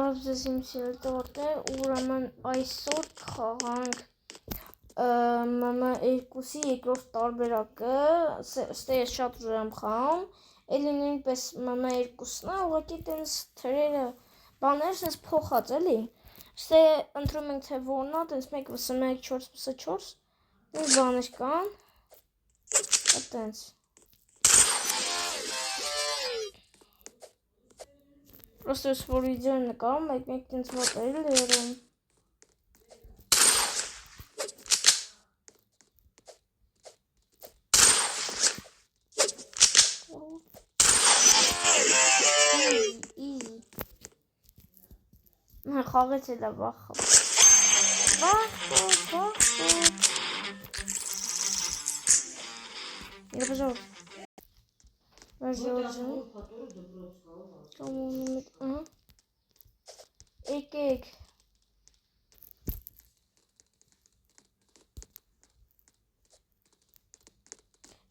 Բարև ձեզ իմ սիրելի տղաներ, ուրեմն այսօր կխաղանք MM2-ի երկրորդ տարբերակը, ստե ես շատ ուժ եմ խաղում, էլի նույնպես MM2-ն է, ուղղակի տենց թրերը բաներ սենց փոխած էլի, ստե ընտրում ենք թե որն է, տենց 1-4-4, նույն բաներ կան, տենց Просто ես որ վիդեոն նկարում, մեկ տենց վատ էլի երում Իզի խաղեց էլա վախը Եկեք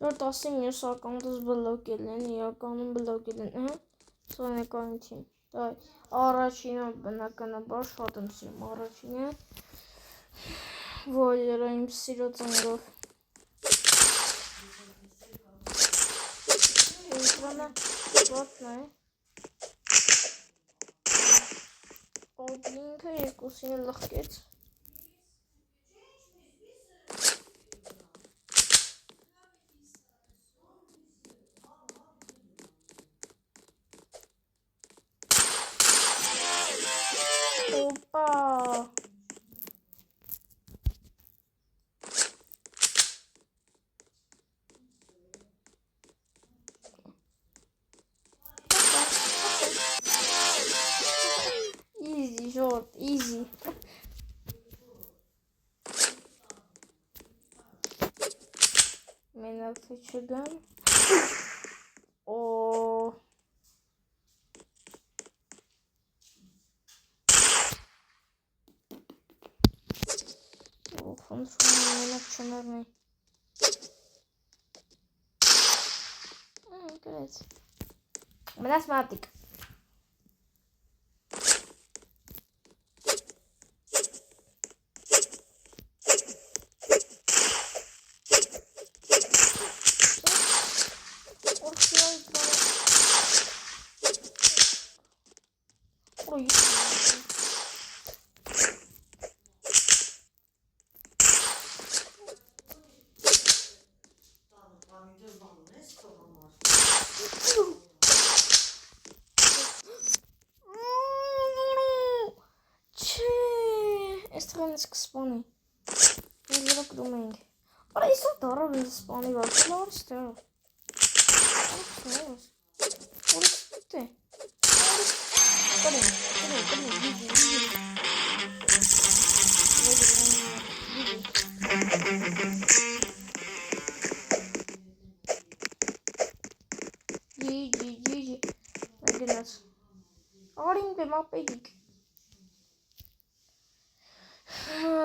Որ 10 մյուս ակաունտս բլոկել են, իրականում բլոկել են, սոնեկայնթին Առաջինը բնականաբար շատ եմ սիրում առաջինը Վոլերը իմ սիրո ծնգով Էկրանը վատն է Ինքը երկուսինը լխկեց Օպա Easy, short, easy. Мене чудом. О. Он мене чорний. Капець. Мене сматик. Ой. Estranhas que spawnem. Vamos ver o que domingo. Ora, isso é adoro os spawning rock. Olha os teus. Olha os teus. Cadê? GG. My goodness. Aring be my baby.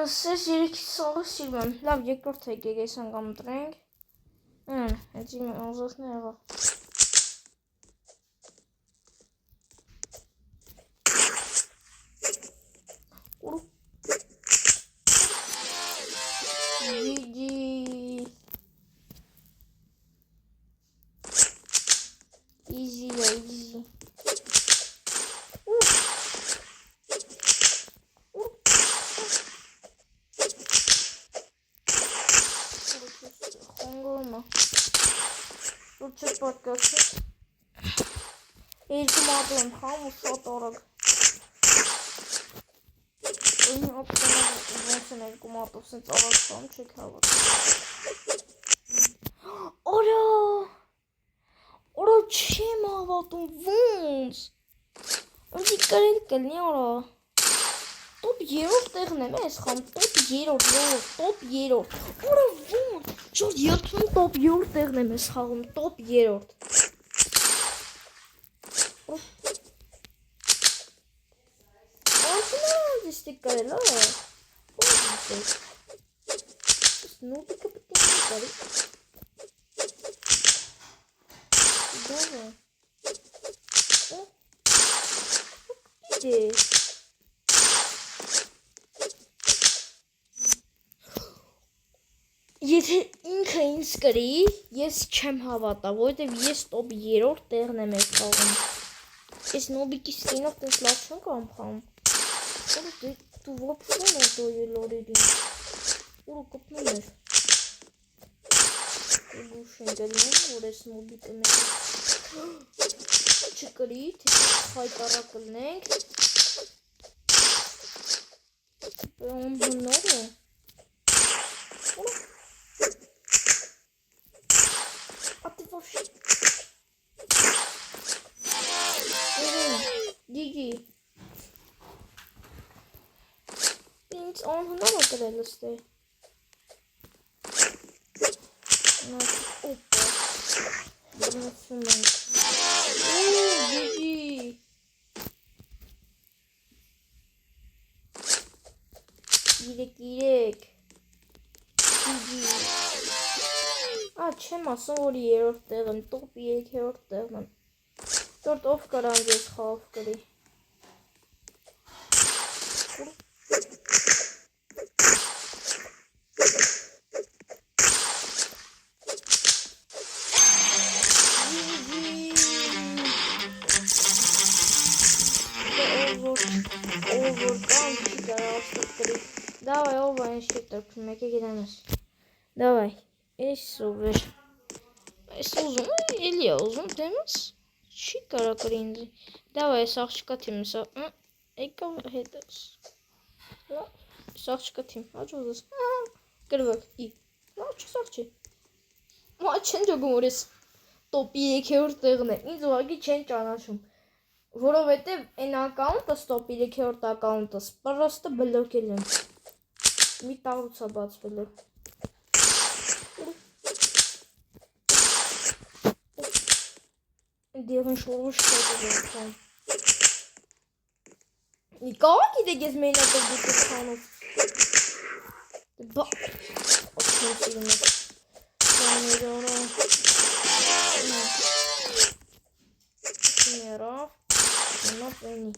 Սես երիքի սաղը սիրում եմ, լավ երկրորդ եկեք ես անգամ տրենք հենց իմ ուզոսն է եղավ Easy Լուչը պատկացը Երկու մատու եմ խամ ու շատ արագ Ինը ապսանով ոնց են երկու մատով սենց արագ խամ չեք հավատ Արա չեմ հավատում ոնց Ոնց կարել կլնի արա Տոպ երորդ տեղն եմ ես խամ Տոպ երորդ Արա ոնց Շորդ երդում տոպ երորդ տեղն եմ ես խաղում Տոպ երորդ Ոնցնա դիստիկ կարել Նուբիկը պտի կարի Դավը Իդե Եթե ինքը ինձ կրի, ես չեմ հավատա, որովհետև ես տոպ 3-րդ տեղն եմ խաղում։ Ես նոբիկի սկինով տես լավ չեմ կամ խաղում։ Դու ոպշուն ես դոյի լորերին։ Ուրը կպնում էր։ Գուշ են գլնում, որ ես նոբիկը մեր չկրի, թե խայտարա կլնենք։ Բերոն հնոր է։ Ատի ոպշի։ Գիգի։ Ինձ անհնար է կրել ստե։ Օպա։ Բրնացում ենք։ Գիգի։ Իրեք։ Գիգի։ Չեմ ասում, որ 3-րդ տեղ եմ, տոպ 3-րդ տեղն եմ։ Դորդ ով կարան ձեզ խաղով կրի։ Давай, оба институт, մեկ է գրանաս։ Давай, ես ուվեր։ Ես ուզում է, էլի է ուզում, դեմս, չի կարա կրի ինձի։ Давай, ես աղջկա թիմս, եկավ հետս։ Ես աղջկա թիմ, հաջորդս, կրվակ, լավ չի սաղ չի։ Մա չեն ճոգում, որ ես տոպի 3-րդ տեղն է, ինձ ուղագի չեն ճանաչում։ Որովհետև են ակաունտս, տոպ 3-րդ ակաունտս, պրոստը բլոկել եմ։ Մի տաղուց է բացվել է։ Դեղն շողը շոտ է դեպքան։ Նիկաղա գիտեք ես մենակով դուք խանով։ Բա, ոչեն սիրում է։ Սաներորա։ Սաներով։ Նա պենի։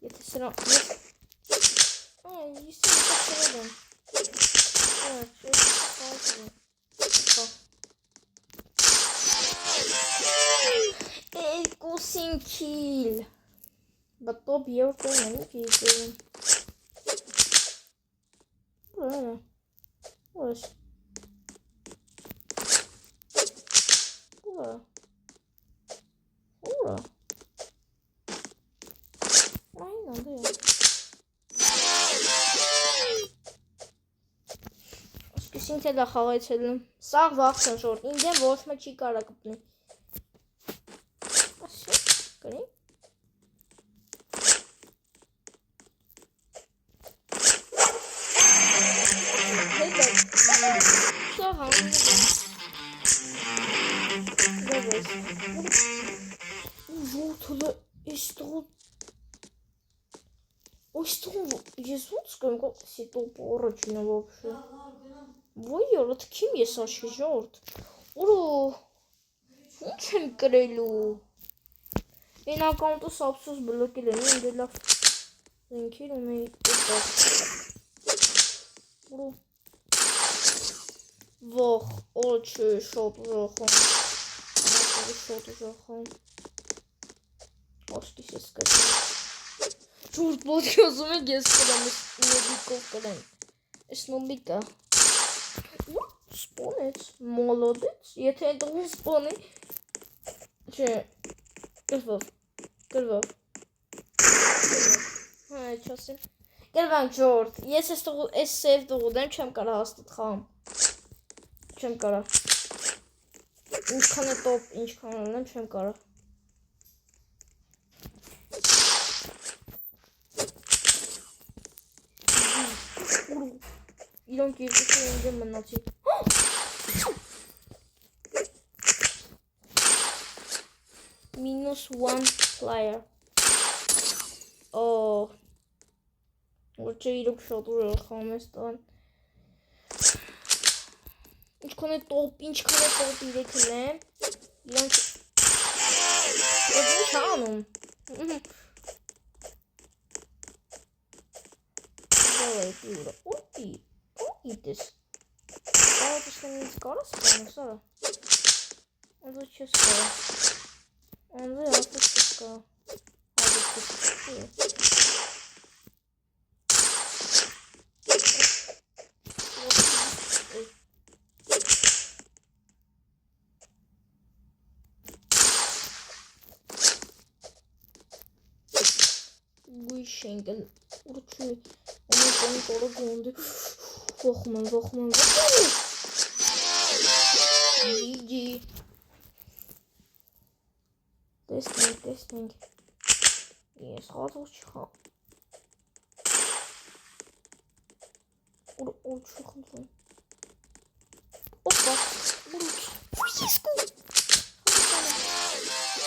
Եթե սրա, ես եմ կրել եմ։ Երկուսին քիլ։ Բա տոպ 3-րդ տեղն եմ եկել։ Ուրս։ Ուրը։ Այն անդե։ Ասկեսին թե դա խաղայցել եմ։ Սաղ վաղցն շորդ, ինձ եմ ոչ մը չի կարա կպնի։ Ասյո, կրի։ Հետը, սա հանում է։ Դավես։ Որդուլը, իստղու։ Իստղու, ես ոնց կրեմ կողսի տոպ առաջինը վոբշը։ Ոյորդ, քիմ ես աշի ժորդ։ Ուրո, ինչ եմ կրելու։ Են ակաունտը սապսուս բլոկել են, ինդ է լավ զենքիր ունեի տոտակ։ Ուրո, ող, օչը շոտ ժոխում։ Շոտ ժոխում։ Աշկիս ես կրեմ։ Չորդ բոտի ոսում եք ես կրեմ, ես նոբիկով կրեմ։ Ես նոբիկա։ Սպոնեց, մոլոդեց, եթե εντողում սպոնի, չէ, կրվով, հա, չասեմ, կրվանք ժորդ, ես ես սև տողուդեմ, չեմ կարա հաստատ խաղամ, չեմ կարա, ինչքան է տոպ, ինչքան անեմ, չեմ կարա, իրանք երկուսը ինձ եմ մնացի, -1 player. Oh. Որչե իրոք շատ ուր խաղում ես տան։ Ինչքան է տոպ 3-ն է։ Իրանք ինչ անում։ Давай, Юра. Ой, իտես։ Senin çıkarız mı? Onu çıkar. Onu yapıp çıkar. Hadi çıkar. Bu iş engel. Uçuyor. Onu doğru kondu. Bakma. GG. Testing. Yes, hadi çıkar. Çıkar. Hoppa. Frisco.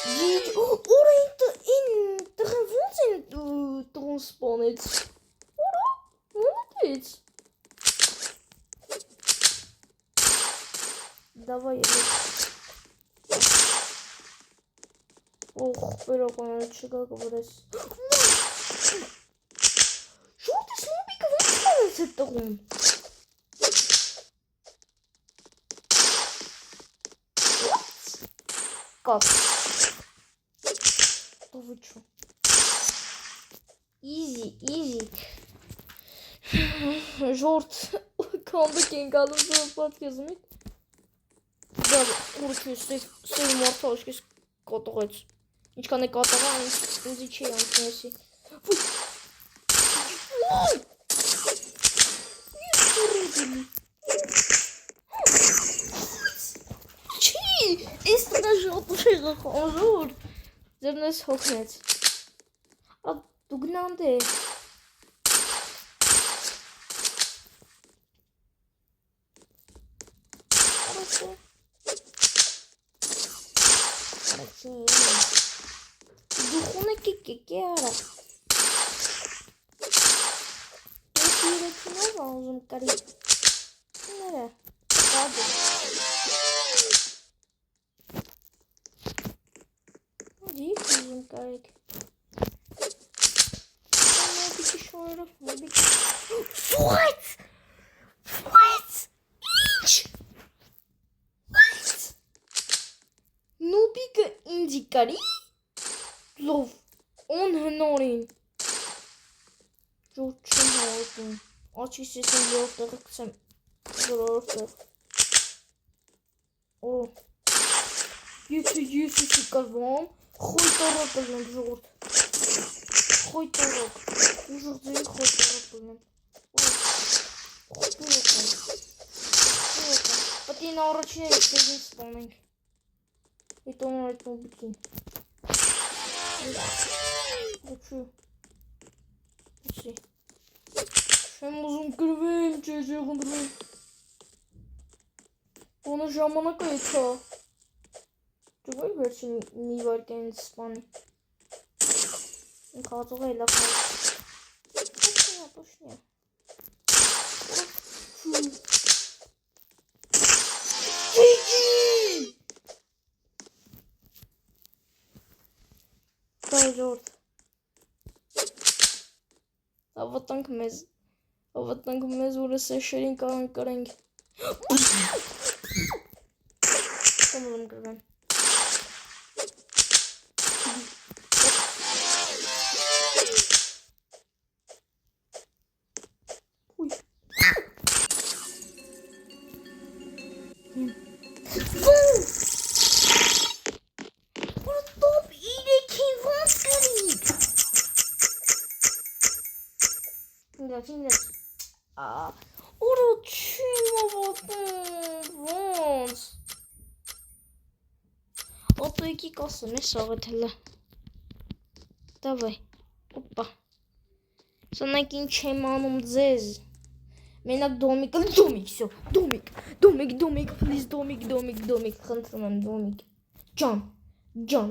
GG. Oraya da in. De gewoon zijn transponnets. Молодец. Давай. Ох, переконуючи, как говорить. Що ти Снупіка виставився того? Как? То ви чо? Easy. Жорт. Comeback'in kaldım pat yazımı. Да, короче, с мортошки котовец. Ничка не котова, не зачем снеси. Чи? Ist даже отпушила хожур. Зернес хохнет. А дугнанде. Духовно кикера. Третий лазом кори. Нера. Правда. Иди лазом кори. What? Inch. What? Nubika indicari? Love. On henorin. Жуучсан хоосон. Очиссэн явдаг гэсэн зөрөөртэй. Оо. Юуси газвон. Хойтороо болон жуурд. Хойтороо. Жуурдын хойтороо болон. Пати наурочный эксперимент спомнить. И то на этом бики. Хочу. Си. Hem uzun kırvim çocuğum kırvim. Onu jamana kayıta. Çok iyi versin ni varken İspanya. Kağıtıyla falan. Ne yapıyorsun? GG! Пожалуйста. А вот так мы уже ширинка каренги. Что мы будем говорить? Şimdi урочимо вот. Вот такие космы согтеле. Давай. Опа. Санакин чеманом дзез. Менак домик, всё. Домик, please, домик. Хантман домик. Джон,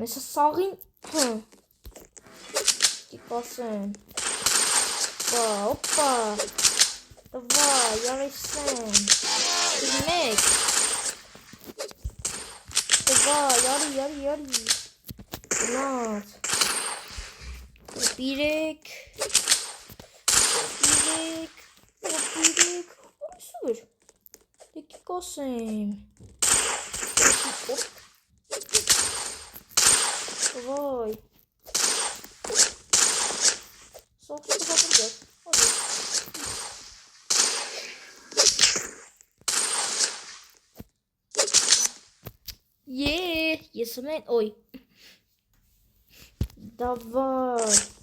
это сагин. Кикосэн. Опа. Давай, ярисен. Мек. Давай, яри. Нат. Пирек. Ой, супер. կոսեմ։ Վայ։ Սոքսը հապրգես։ Ես ամեն, ոյ։ Դավայ։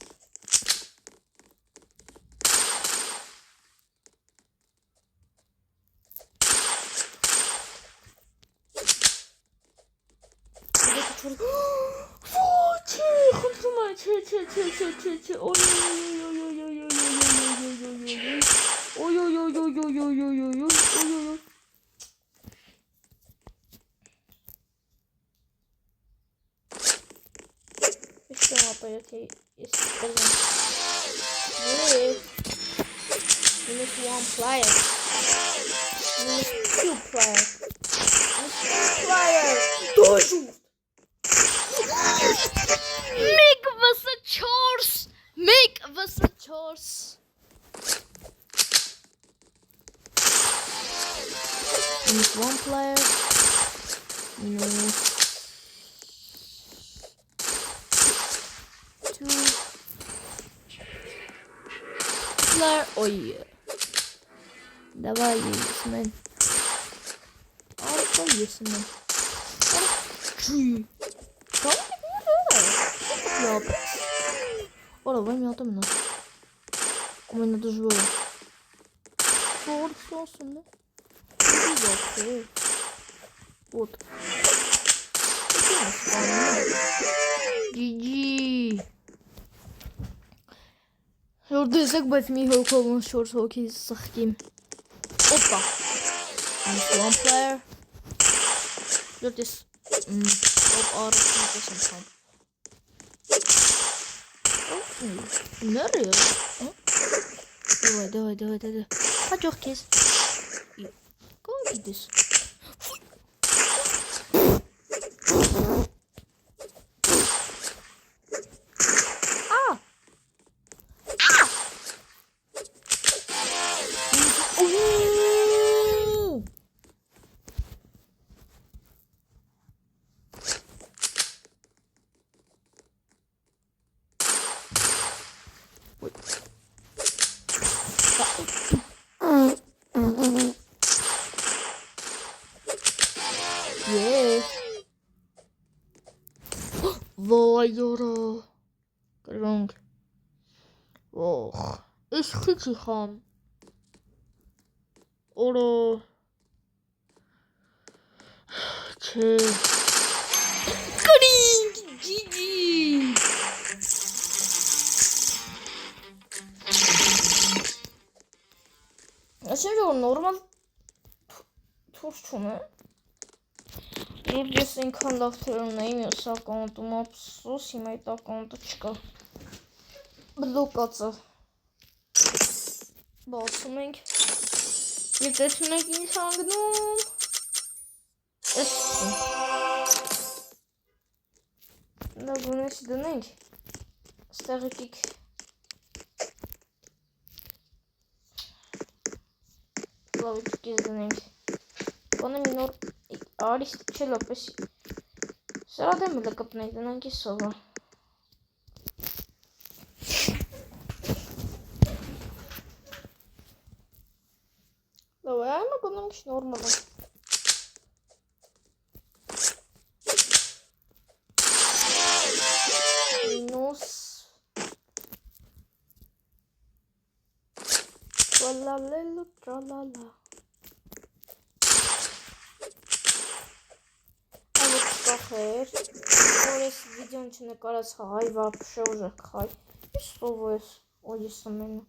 Minus one player. Minus two player. Minus three player. Dožu. Meg vs. Chores. Meg vs. Chores. Minus one player. Minus two player. Ой. Давай, Есмен. Алфа Есмен. Чуй. Там не будет. Ora, vai me alta menor. Como ainda dos voos. Força, né? Outro. GG. Gördüysek batmayı hokalım short hockey sıkayım. Hoppa. One player. Gördüys. Hop ağrısını koşun. Nereye? Давай. Hadi kes. Go gidiyorsun. Vay yara. Kırık. Oh. Eski çıkan. Ora. Kırık. Cici. Şimdi o normal turşu ne? Если контактирую на имя с аккаунтом абсус, и моя аккаунточка блокация. Басминг. Եթեսմենք ինձ հանգնում Էսի Նա գունես դնենք Ստեղ եկիք Լավ եկիք ես դնենք Բանը մի նոր Արիստ չէ լապես Սրա դեմը լկպնենք դնենք ես սովա Давай, мы будем нормально. Минус. Тралалелу, тралала. А вот похер. Сейчас видео начинает карать хай, вообще уже хай. И что вы? Ой, самому.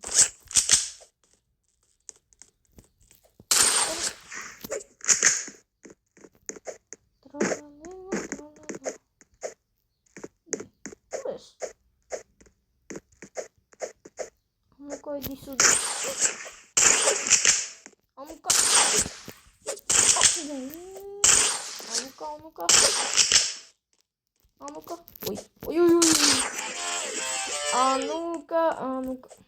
Иди сюда. А ну-ка. А ну-ка. А ну-ка. Ой. А ну-ка.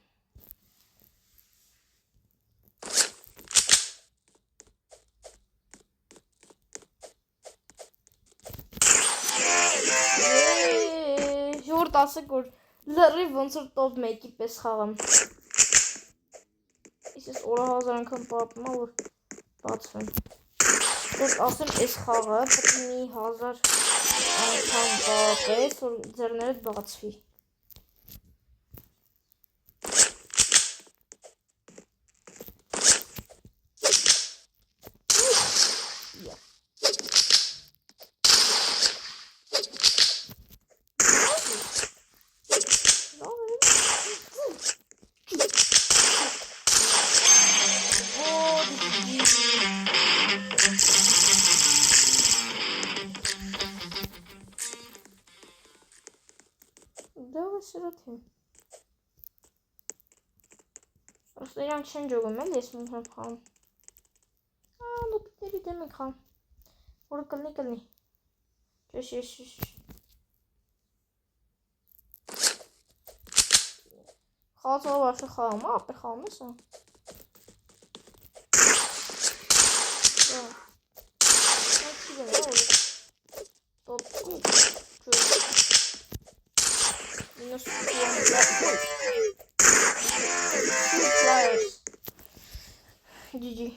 Ժորդ ասեք, որ լրի ոնց որ տոպ մեկի պես խաղամ։ Ես օրը 1000 անգամ պապում որ բացվեմ։ Ժորդ ասեմ ես խաղը պետք մի 1000 անգամ պապես, որ ձերներդ բացվի։ Սրոթին։ Ոստ իրանք չեն ջոգում էլ ես մունք եմ խաղում։ Լոպիտների դեմ ենք խաղում։ Որը կլնի։ Չես։ Խաղացողը վաշը խաղում, ապեր խաղում ես GG.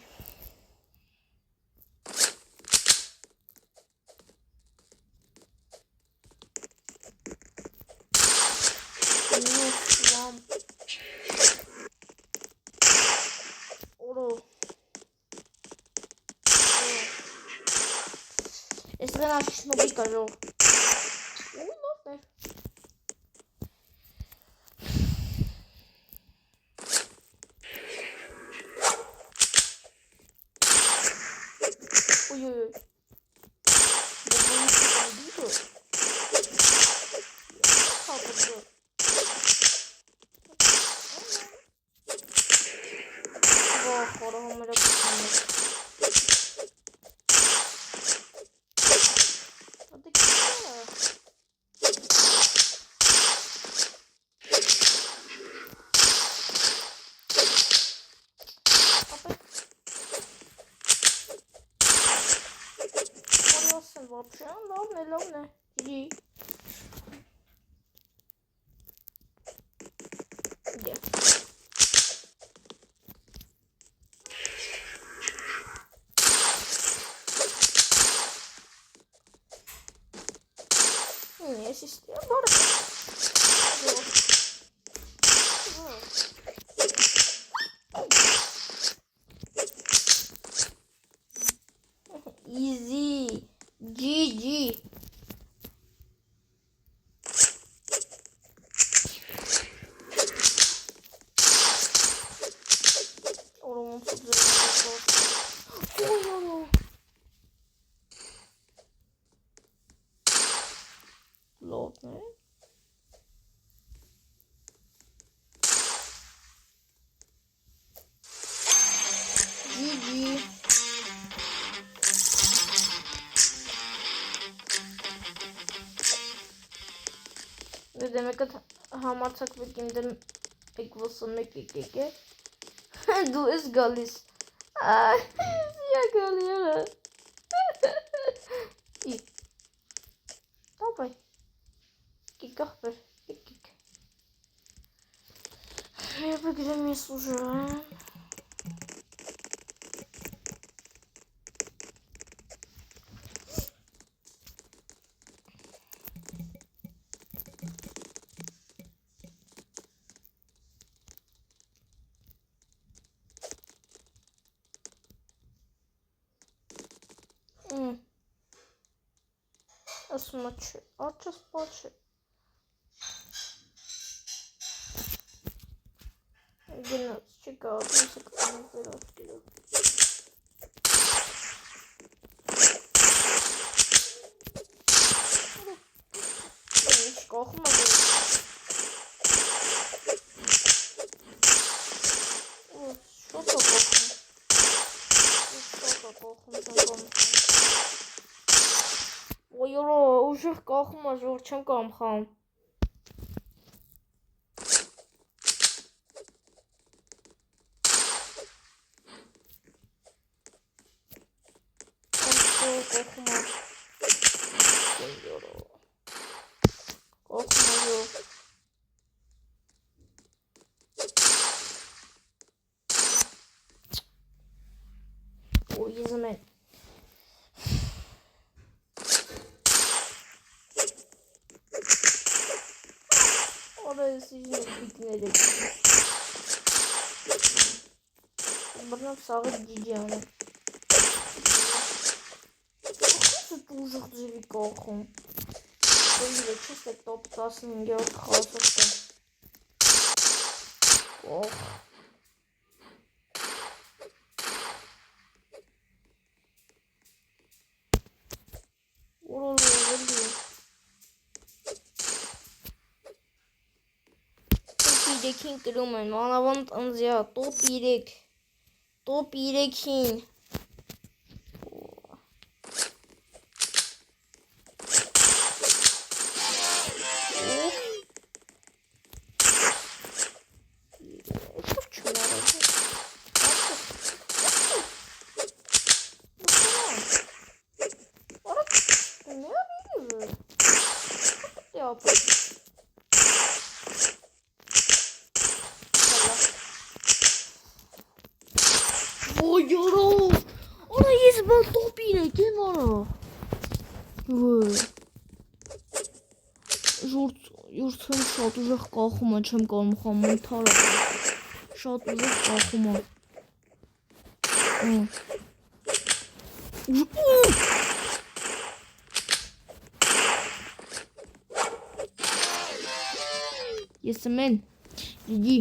Este de la șnobică joc. Ui. Вообще, ловно. Иди. Где? Не, сестра, Easy. GG. Oğlum çok güzel. Load ne? GG. Demek ki hamartak ve kimden pek vasılmak gerekiyor. Du es galis. Ay, ya galıyor. İyi. Давай. Кикахпер. Кик. Я выиграю место уже. Смотри, отче спочи. Генос, чекал, Ой, уже կախում է ժողր չեմ կամ խամ։ Կախում է։ սիրին պիկները։ Բռնամ սաղը ջիջի անեմ։ Ախսը ուժեղ ձևի կողում։ Դույրը չես է տոպ 15-յոտ խասորդ է։ Օխ։ Որոլ էլի։ Տոպ 3-ին կրում են, մանավանդ ընձյա, տոպ 3, տոպ 3-ին։ Ой, ёрով, արա ես բալ տոպ 3 եմ արա, Ժուրթ եմ շատ ուժեղ կախում է, չեմ կարում խամում թարը, շատ ուժեղ կախում է, ես եմ են, ջիջի,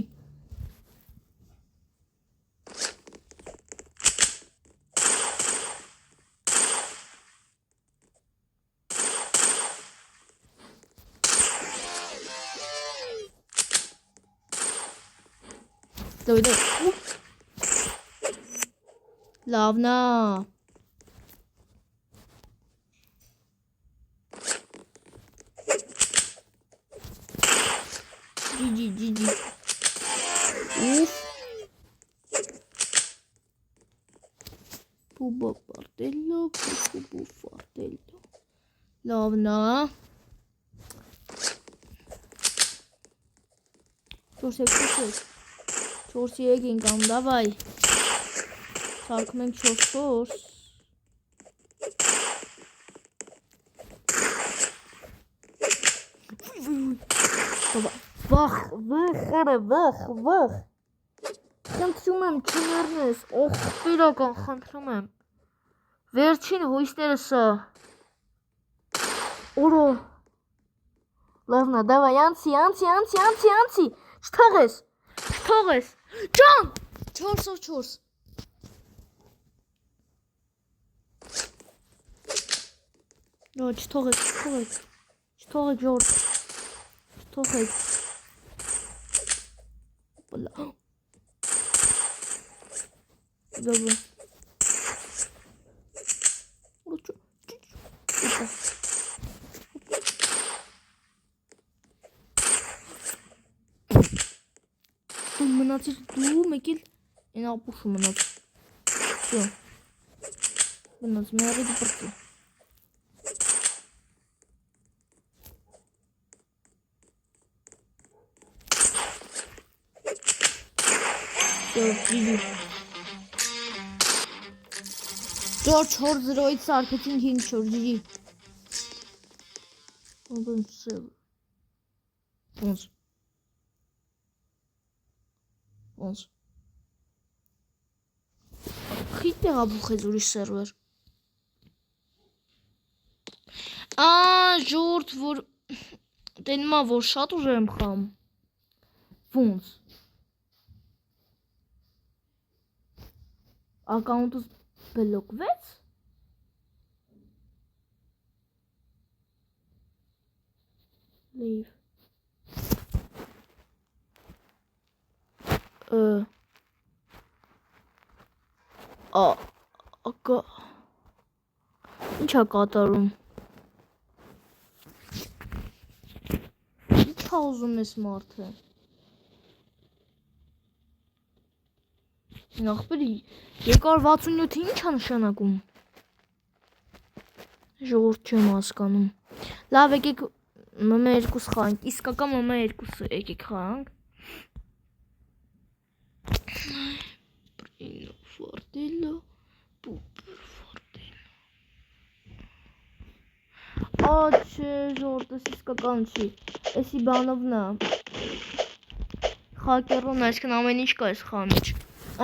Դույդը, լավնա, ջիջի, ուֆ, բուբա պարտելո, բուբա պարտելո, լավնա, Չորս երեկ ենք անում, դավայ, սարքում ենք չորս, վախ, խնդրում եմ չներնես, օխ, պիրական, խնդրում եմ, վերջին հույսները սա, օրո, լավնա, դավայ, անցի, չթաղես, ջան, 4-4, նո, չթողեք, ժորդ, չթողեք, դավայ, մնացիր դու մեկիլ են ապուշու մնաց, մնաց, մեղի դպրծի, Ջոր 4-0-ից սարքեցին 5-4, ջիջի, Ոնց Խիտ տեղաբուխ ես ուրիշ սերվեր ժորդ որ տենմա որ շատ ուժեր եմ խամ Ոնց Ակաունտս բլոկվեց Leave Ինչ է կատարում Ինչ է ուզում ես մարդը Նախպերի 267-ը ինչ է նշանակում Ժողովուրդ չեմ հասկանում Լավ եկեք MM2 խաղանք իսկական MM2 եկեք խաղանք Primo fortello, super fortello. Չէ, ժողովուրդ, իսկական չի։ Էսի բանովն է։ Խակերոն, այսքան ամեն ինչ կա այս խաղի մեջ։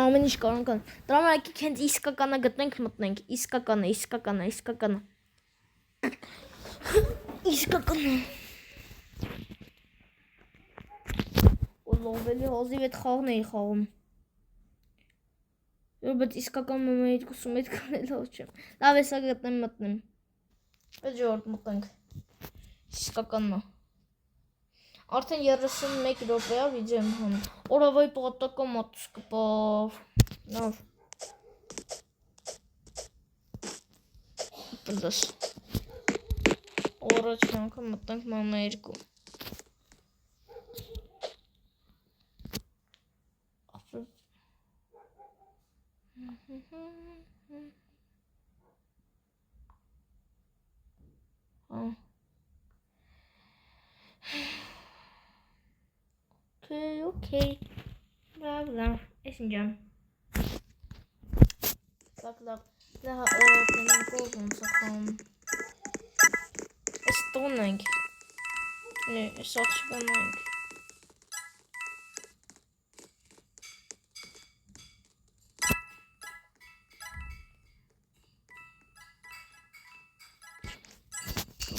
Ամեն ինչ կարող կան։ Դրա համար եկեք հենց իսկականը գտնենք, մտնենք։ Իսկականը։ Իսկականը։ Լովելի հազիվ այդ խաղն էի խաղում։ Բայց իսկական մամայի կուսում այդ կանել լավ չեմ։ Լավ էսա գտնեմ մտնեմ։ Այդ ժողովուրդ մտնենք։ Իսկականն է։ Արդեն 31 րոպե է վիդեո եմ հանում։ Օրավայ պատակա մատսկպավ։ Լավ։ Դες։ Առաջ անգամ մտնենք մամա 2։ Okay. Love. Essen John. Love. Daha öğretmenim olduğunu sakın. Stunning. Ne, saçmalayın.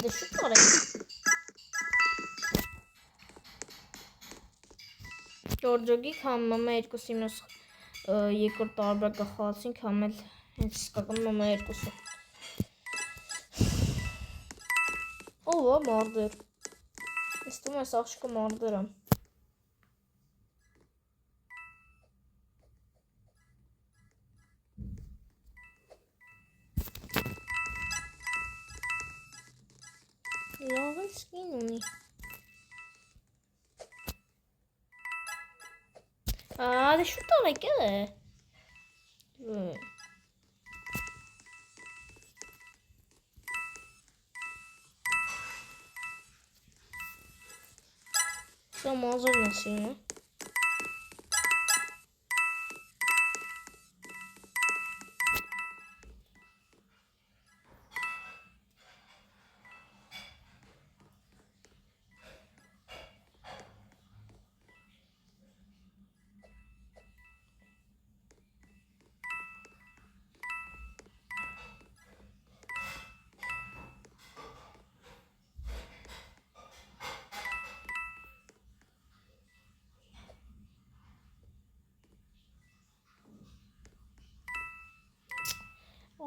De şu var. George-ի համամա 2-ին երկրորդ տարբերակը խաղացինք, համել հենց իսկական մամա 2-ը։ Ո՞վ է մարդեր։ Ես թվում է աղջիկը մարդեր է։ Լավ է սկին ունի։ Դե շուտ արեք է։ Դա մազերն է սիրն է։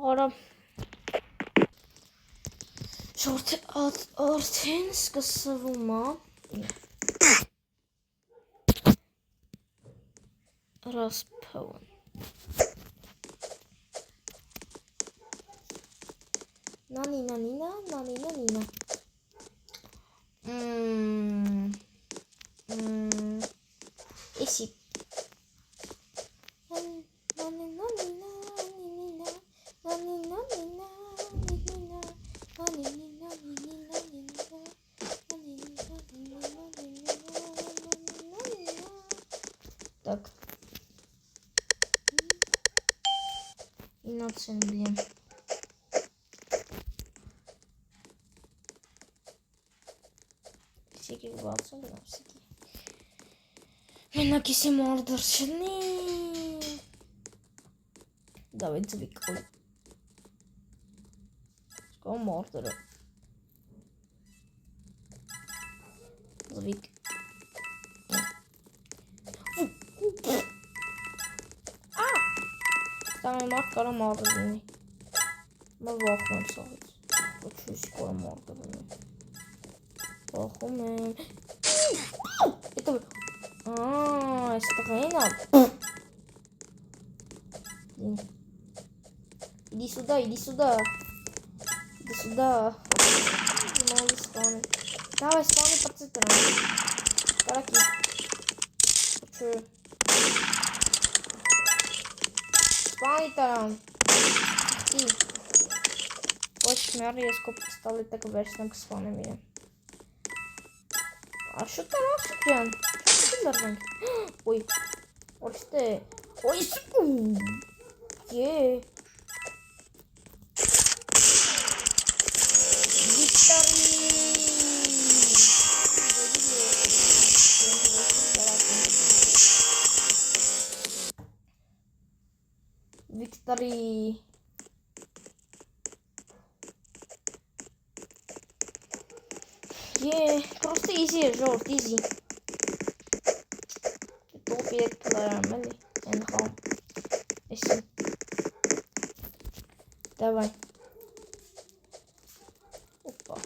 Արա արդեն սկսվում է Rasputin. Nina. Esi. Так. Инацин, блин. Всяких бацов, да, всякие. Меня киси мордорчный. Давай звик. Ой. Сколько мордора. Звик. Там մարդ կարա մարդը լինի։ Մա վախում եմ սաղից։ Ոչ հույս կարա մարդը լինի։ Վախում եմ։ Это... այստեղ էին ալ։ Иди сюда. Молодец, спавни. Давай, спавни под центром. Караки. Хочу. Спавни там. Ти. Очень мерно, я скоро стали так версия к спавнам. А что там офигенно? Что ты? Ой. Вот что? Ой, где? Victory. Просто easy ժողովուրդ, easy. Top 3 կլարանում էլի, են խաղում, էսի, դավայ, օպա,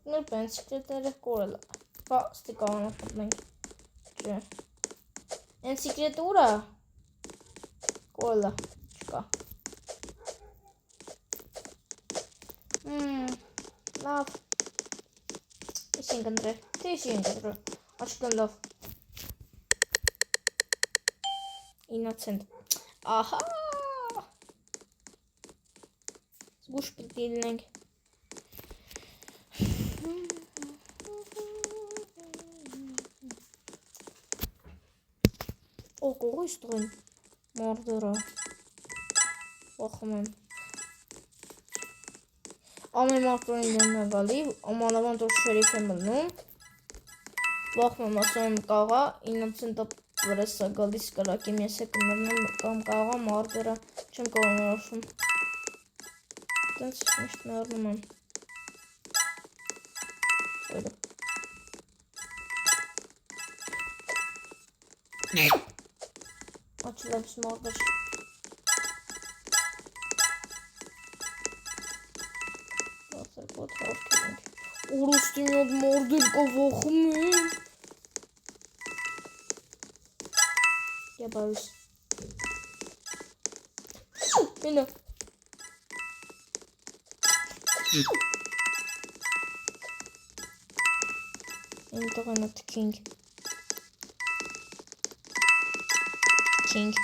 նրբ են սիկրետները կորել, բա ստի կաղանա խոտմենք, չէ, են սիկրետը ուրա, կորել է, չկա, լավ, Esi encontré. Sí encontré. Aşkım love. Innocent. Aha. Bu spielen. O koruistrin. Mordora. Bakmam. Ամեն մարդուն եմ նվալի, ամանավան որ շերիֆ եմ լնում, վախմեմ ասում կաղա, 90 վրեսա գալիս կրակիմ ես է կմրնում կամ կաղա մարդերը չեմ կողնորոշում, տենց միշտ նարնում եմ, աչլեմ սմորդեր, Orası dünyada mordur kavakım. Yaparız. Beni. I'm talking about the king. King.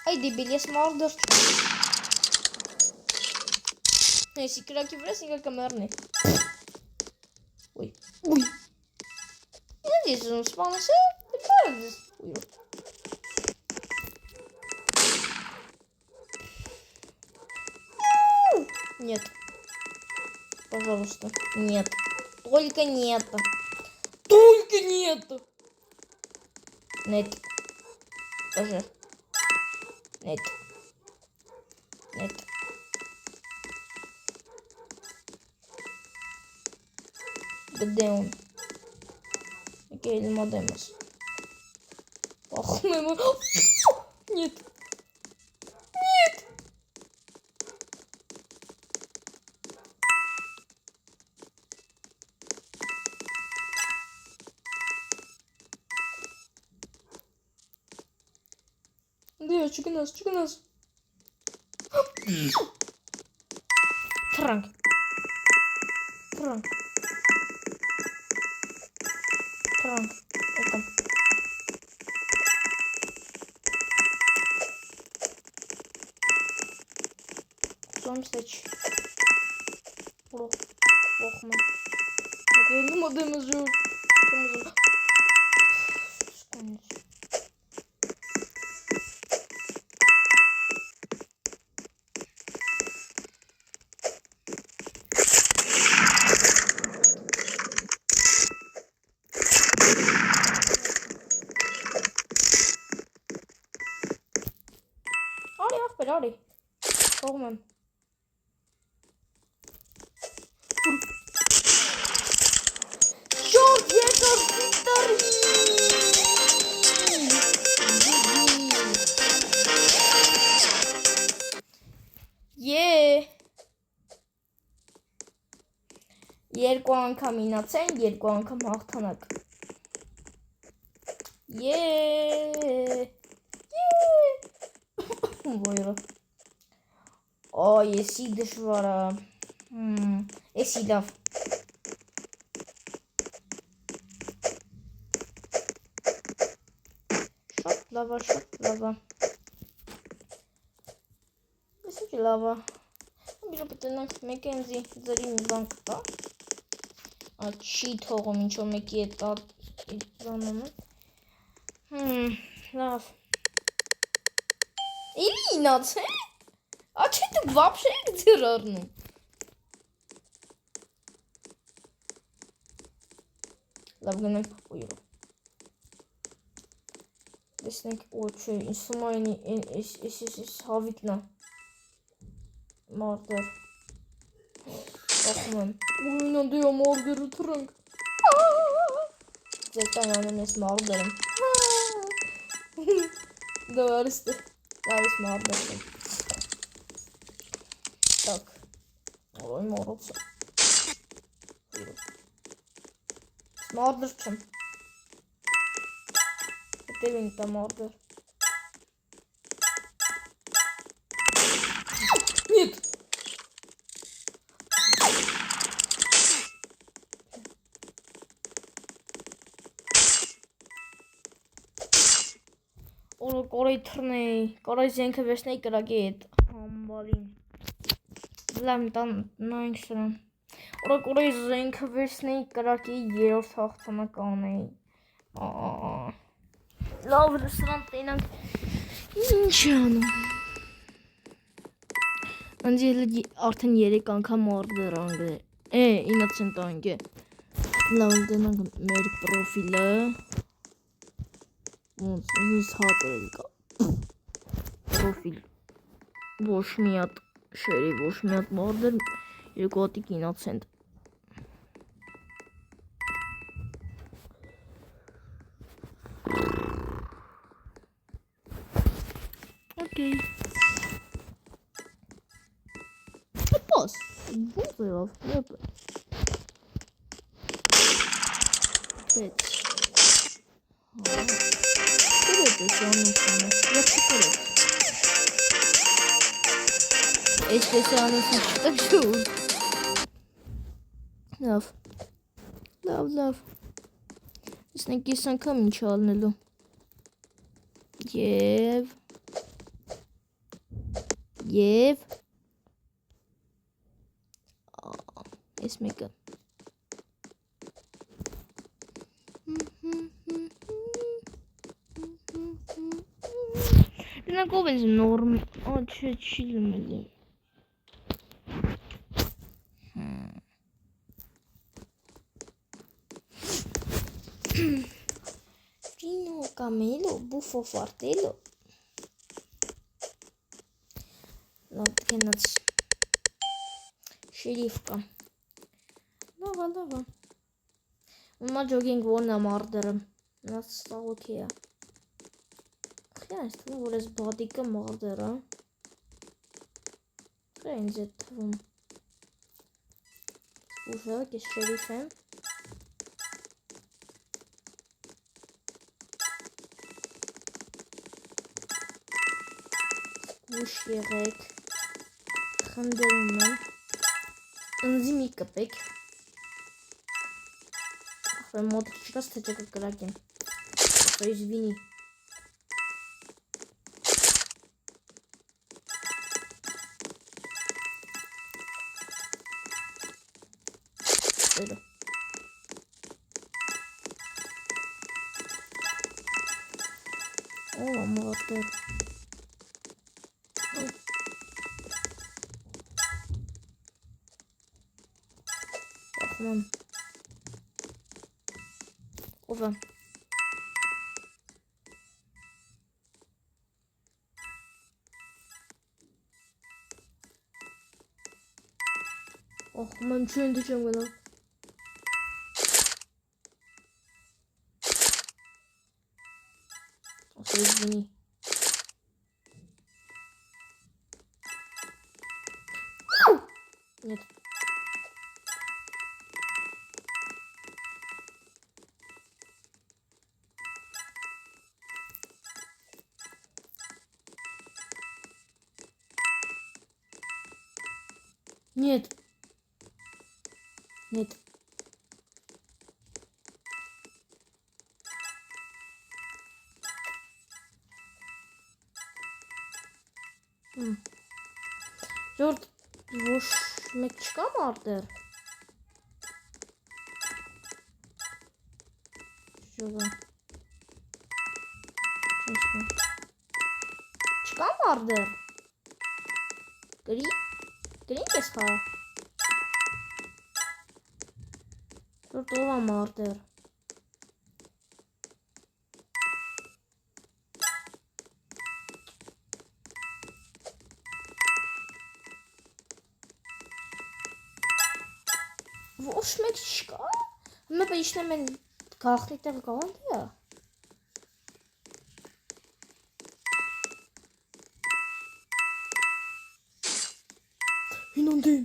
Haydi bilyas mordur. Neyse kraki biraz inga kamerni. Ой. Ой. Я надеюсь, он спавнился. Ой. Нет. Пожалуйста. Нет. Только нет. Только нет. Нет. Тоже. Нет. Нет. Где он? Окей, не модемос. Ох, мы... Нет. Нет. Где? Чугунас, чугунас. Франк. Франк. Франк. Окей. Son seç. Bro. Bakma. Bakalım adımız yok. Hadi. Olmam. Çok yeter bitter. Երկու անգամ ինացեն, երկու անգամ հաղթանակ։ Ոյրը։ Այ, եսի դժվար է։ Եսի լավ։ Շատ լավ է։ Եսի լավ է։ Բիժո պտենանք մեկենզի ձրի մի բան կտա։ Չի թողում ինչ-որ մեկի հետ բանում է։ Լավ։ Էլի ինացե։ Աչի դու вообще եք ձեր առնում։ Լավ գնանք ույրո։ Տեսնենք ոչի, ինձ թվում է այս հավիկն է։ Մարդեր։ Ախում եմ։ Ուրինա դեա մարդերը թռանք։ Ձերտան անում ես մարդերում։ Դավար ստե։ Լավ ես մարդերում։ Так. Ой, մորոցը։ Մարդեր չեմ։ Հետևին տա մարդեր։ Нет. Օր կորեի թռնեի, կորեի զենքը վեսնեի կրակի հետ, համբալին, լավ նայինք սրան, օր կորեի զենքը վեսնեի կրակի երորդ հաղթանական էի, լավ սրան տենանք, ինչ անում, անձի հելը արդեն 3 անգամ արդեր անգր է, 9 անգ է, լավ տենանք մեր պրոֆիլը, Ոնց հատել կա պրոֆիլ ոչ մի հատ շերի ոչ մի հատ մարդեր 2 հատի կինացենտ օքեյ պոս ոնց եղավ հետ Este se anunță știu. Լավ։ Տեսնենք ես անգամ ինչ ալնելու։ Եվ Ես մեկը։ Դրանք ով են նորմ, չէ, չի լմելի։ Frino Camelo, buffo fartello. Love peanuts. Шерифка. Лава. Uma jogging one murder. That's okay. Yes, what is body murder? Strange it. Уже que sheriff. Ուշ եղեք, խնդրում եմ, ընձի մի կպեք, ախվե մոտը չկաս թե չկը կրակեմ, ախվե իզվինի, սերո, ամարտեր, Ով է Ախում եմ չեն դի չեմ գնալ Ասա իզվինի Нет Нет. Жорд, ոչ մեկ չկա մարդեր։ Ժողա։ Չկա մարդեր։ Գրինք ես խա։ Ժորդ ով է մարդեր։ Ոչ մեկ չկա։ Հիմա իշնեմ են գախնի տեղ գալի է։ Ինոնդի։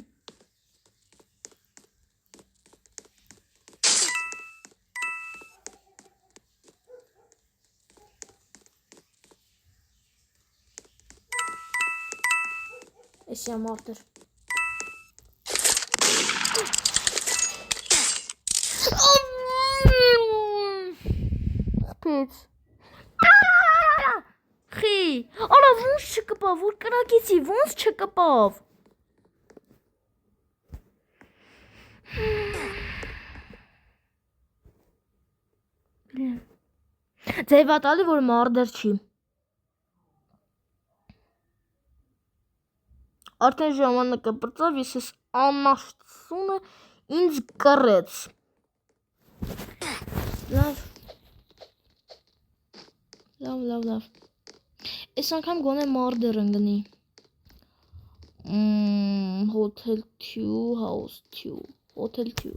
Էսի ամարտր։ Խպեց։ Խի, արա ոնց չկպավ, որ կրակեցի, ոնց չկպավ։ Ձևատալի, որ մարդեր չի։ Արդեն ժամանակը բրծավ, ես ես անաշտությունը ինձ կռեց։ Լավ։ Այս անգամ գոնե մարդեր ընգնի։ Hotel 2, house 2, hotel 2։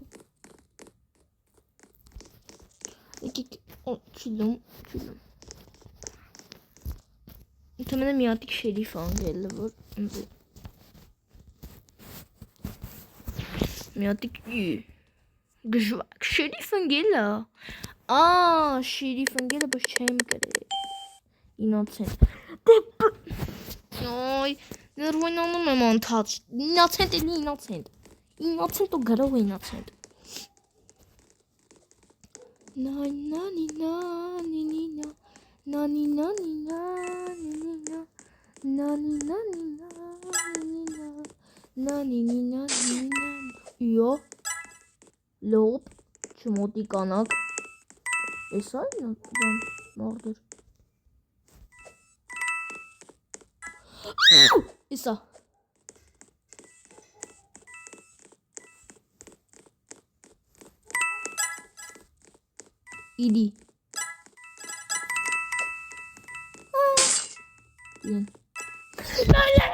Չիլում։ Ընդամենը մի հատիկ շերիֆ անգել է, որ ընձի։ Մի հատիկ գժվակ շերիֆ ընգել է։ Շերիֆ ընգել է, բայց չեմ կրել։ Ինոցենտ։ Այ, ներվոյնանում եմ անթաց։ Ինոցենտ էլի ինոցենտ։ Ինոցենտ ու գրով ինոցենտ։ Յո, լոպ, չմոտիկանակ, ես այն մարդեր, իսա, իդի, Լայլե